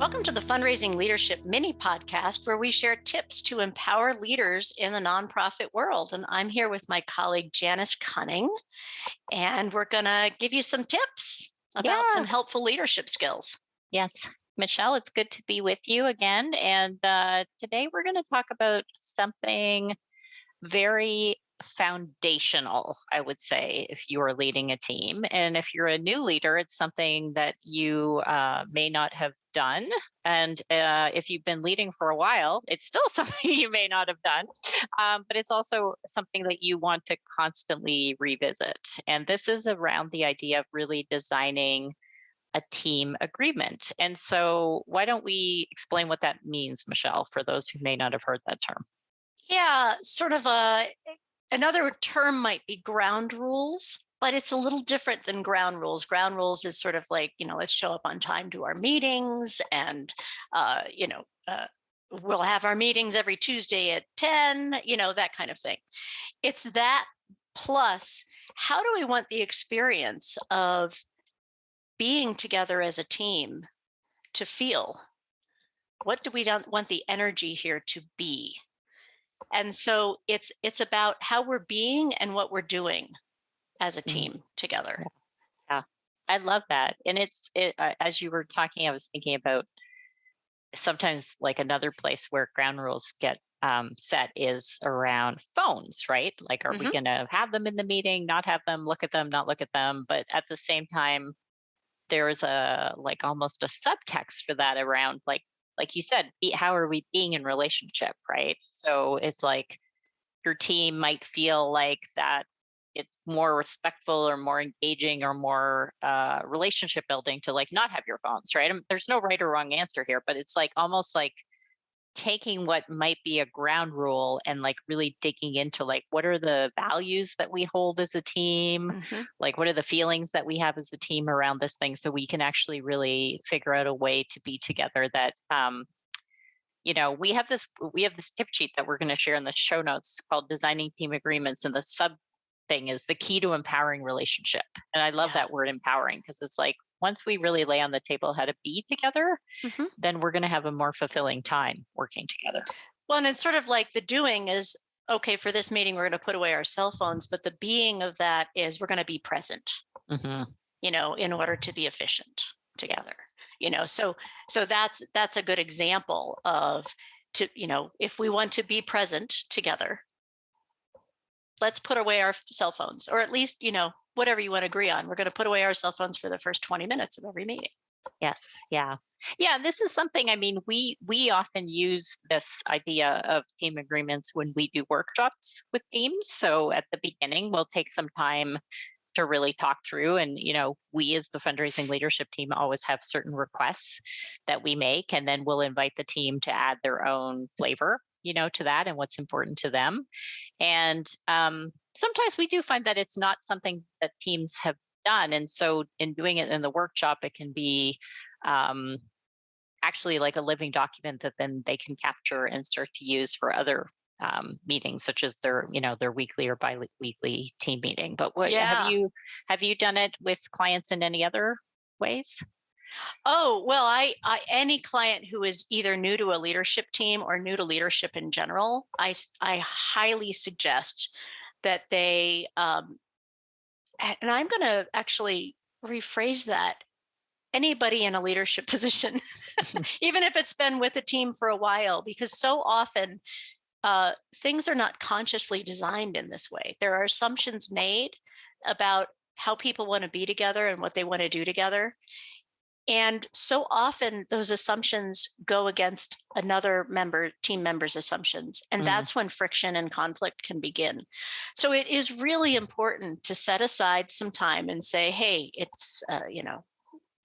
Welcome to the Fundraising Leadership Mini Podcast, where we share tips to empower leaders in the nonprofit world. And I'm here with my colleague, Janice Cunning, and we're going to give you some tips about some helpful leadership skills. Yes. Michelle, it's good to be with you again. And today we're going to talk about something very foundational, I would say, if you are leading a team. And if you're a new leader, it's something that you may not have done. And if you've been leading for a while, it's still something you may not have done. But it's also something that you want to constantly revisit. And this is around the idea of really designing a team agreement. And so why don't we explain what that means, Michelle, for those who may not have heard that term? Yeah, sort of another term might be ground rules, but it's a little different than ground rules. Ground rules is sort of like, let's show up on time to our meetings and, we'll have our meetings every Tuesday at 10, that kind of thing. It's that plus, how do we want the experience of being together as a team to feel? What do we want the energy here to be? And so it's about how we're being and what we're doing as a team together. Yeah, I love that. And as you were talking, I was thinking about sometimes like another place where ground rules get set is around phones, right? Like, are we going to have them in the meeting, not have them, look at them, not look at them? But at the same time, there's almost a subtext for that around like you said, how are we being in relationship, right? So it's like your team might feel like that it's more respectful or more engaging or more relationship building to like not have your phones, right? There's no right or wrong answer here, but it's like almost like taking what might be a ground rule and like really digging into like what are the values that we hold as a team, like what are the feelings that we have as a team around this thing, so we can actually really figure out a way to be together that we have this tip sheet that we're going to share in the show notes called Designing Team Agreements, and the sub thing is the key to empowering relationship. And I love that word empowering, because it's like once we really lay on the table how to be together, then we're going to have a more fulfilling time working together. Well, and it's sort of like the doing is, okay, for this meeting, we're going to put away our cell phones, but the being of that is we're going to be present, in order to be efficient together. So that's a good example of, if we want to be present together, let's put away our cell phones, or at least, whatever you want to agree on. We're going to put away our cell phones for the first 20 minutes of every meeting. Yes. Yeah. Yeah. This is something, we often use this idea of team agreements when we do workshops with teams. So at the beginning, we'll take some time to really talk through. And, we as the fundraising leadership team always have certain requests that we make, and then we'll invite the team to add their own flavor, to that and what's important to them. And sometimes we do find that it's not something that teams have done. And so in doing it in the workshop, it can be actually like a living document that then they can capture and start to use for other meetings, such as their weekly or bi-weekly team meeting. But have you done it with clients in any other ways? Oh, well, I any client who is either new to a leadership team or new to leadership in general, I highly suggest that they, and I'm going to actually rephrase that, anybody in a leadership position, even if it's been with a team for a while, because so often things are not consciously designed in this way. There are assumptions made about how people want to be together and what they want to do together. And so often those assumptions go against another team member's assumptions. And that's when friction and conflict can begin. So it is really important to set aside some time and say, hey, it's,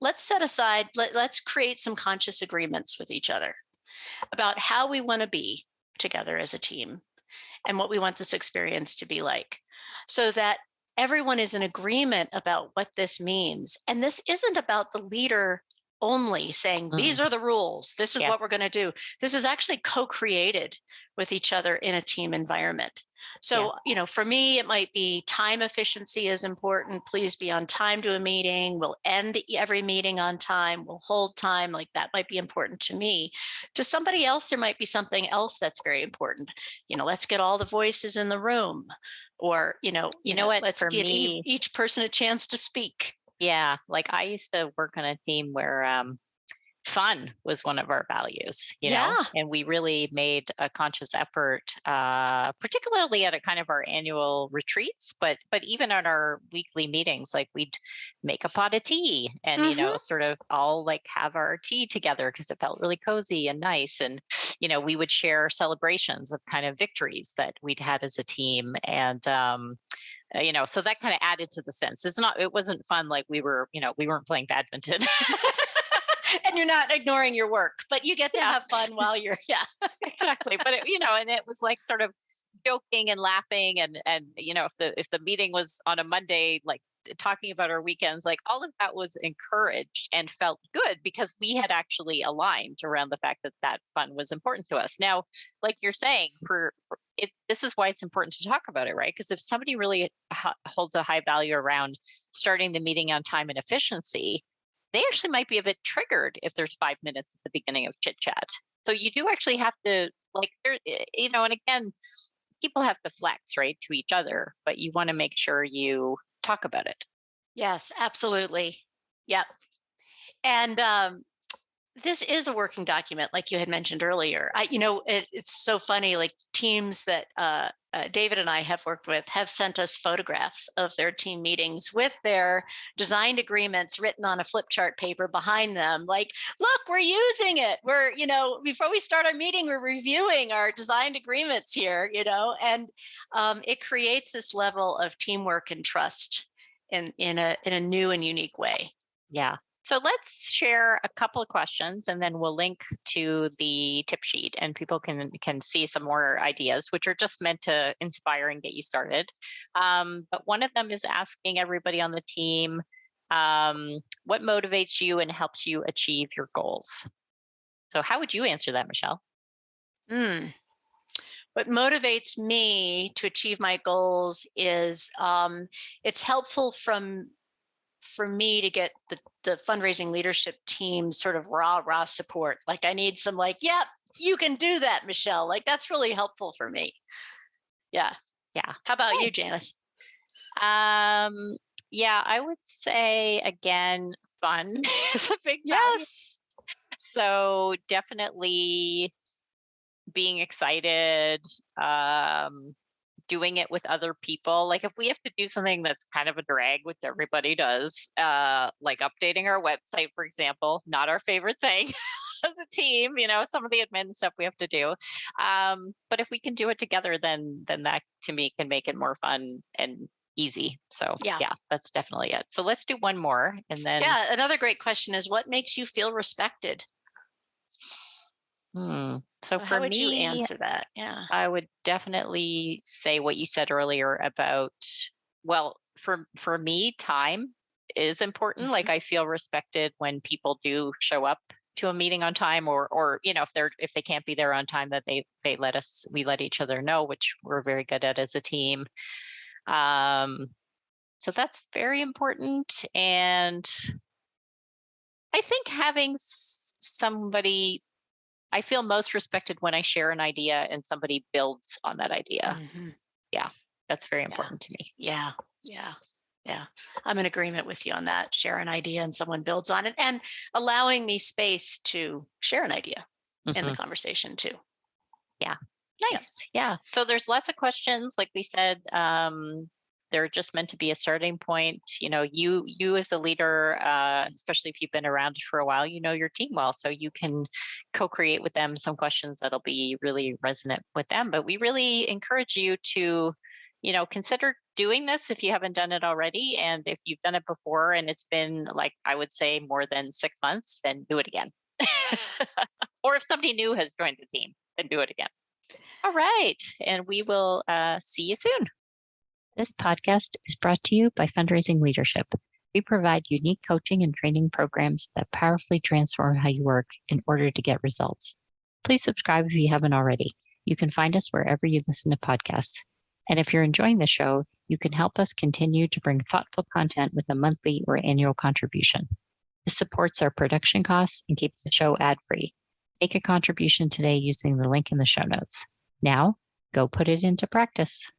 let's set aside, let's create some conscious agreements with each other about how we want to be together as a team and what we want this experience to be like, so that everyone is in agreement about what this means. And this isn't about the leader only saying, these are the rules, this is what we're going to do. This is actually co-created with each other in a team environment. So, for me, it might be time efficiency is important. Please be on time to a meeting. We'll end every meeting on time. We'll hold time. Like that might be important to me. To somebody else, there might be something else that's very important. Let's get all the voices in the room, or what, let's for give me, each person a chance to speak. yeah, like I used to work on a team where fun was one of our values, Yeah. and we really made a conscious effort, particularly at a kind of our annual retreats, but even at our weekly meetings, like we'd make a pot of tea and, Mhm. sort of all like have our tea together because it felt really cozy and nice. And, we would share celebrations of kind of victories that we'd had as a team. And, so that kind of added to the sense. It wasn't fun. Like we weren't playing badminton. And you're not ignoring your work, but you get to Yeah. have fun while you're, yeah. Exactly. But and it was like sort of joking and laughing, and if the meeting was on a Monday, like talking about our weekends, like all of that was encouraged and felt good because we had actually aligned around the fact that fun was important to us. Now, like you're saying, for it, this is why it's important to talk about it, right? Because if somebody really holds a high value around starting the meeting on time and efficiency, they actually might be a bit triggered if there's 5 minutes at the beginning of chit chat. So you do actually have to, like, and again, people have to flex, right, to each other, but you want to make sure you talk about it. Yes, absolutely. Yep. And this is a working document, like you had mentioned earlier. It's so funny. Like teams that David and I have worked with have sent us photographs of their team meetings with their designed agreements written on a flip chart paper behind them. Like, look, we're using it. We're, before we start our meeting, we're reviewing our designed agreements here. And it creates this level of teamwork and trust in a new and unique way. Yeah. So let's share a couple of questions and then we'll link to the tip sheet and people can see some more ideas, which are just meant to inspire and get you started. But one of them is asking everybody on the team, what motivates you and helps you achieve your goals? So how would you answer that, Michelle? What motivates me to achieve my goals is it's helpful for me to get the fundraising leadership team sort of rah support. Like I need some yep, you can do that, Michelle. Like that's really helpful for me. Yeah. Yeah. How about you, Janice? Yeah, I would say again, fun is a big value. Yes. So definitely being excited, doing it with other people. Like if we have to do something that's kind of a drag, which everybody does, like updating our website, for example, not our favorite thing as a team, some of the admin stuff we have to do. But if we can do it together, then that to me can make it more fun and easy. So yeah, that's definitely it. So let's do one more and then. Yeah, another great question is what makes you feel respected? So for how would me, you answer that? Yeah. I would definitely say what you said earlier about, well, for me, time is important. Like I feel respected when people do show up to a meeting on time, or if they can't be there on time, that we let each other know, which we're very good at as a team. So that's very important. And I think having somebody, I feel most respected when I share an idea and somebody builds on that idea. Yeah, that's very important to me. Yeah. I'm in agreement with you on that. Share an idea and someone builds on it, and allowing me space to share an idea in the conversation too. Yeah. Nice. Yeah. So there's lots of questions. Like we said, they're just meant to be a starting point. You as a leader, especially if you've been around for a while, you know your team well, so you can co-create with them some questions that'll be really resonant with them. But we really encourage you to, consider doing this if you haven't done it already. And if you've done it before and it's been like, I would say more than 6 months, then do it again. Or if somebody new has joined the team, then do it again. All right. And we will see you soon. This podcast is brought to you by Fundraising Leadership. We provide unique coaching and training programs that powerfully transform how you work in order to get results. Please subscribe if you haven't already. You can find us wherever you listen to podcasts. And if you're enjoying the show, you can help us continue to bring thoughtful content with a monthly or annual contribution. This supports our production costs and keeps the show ad-free. Make a contribution today using the link in the show notes. Now, go put it into practice.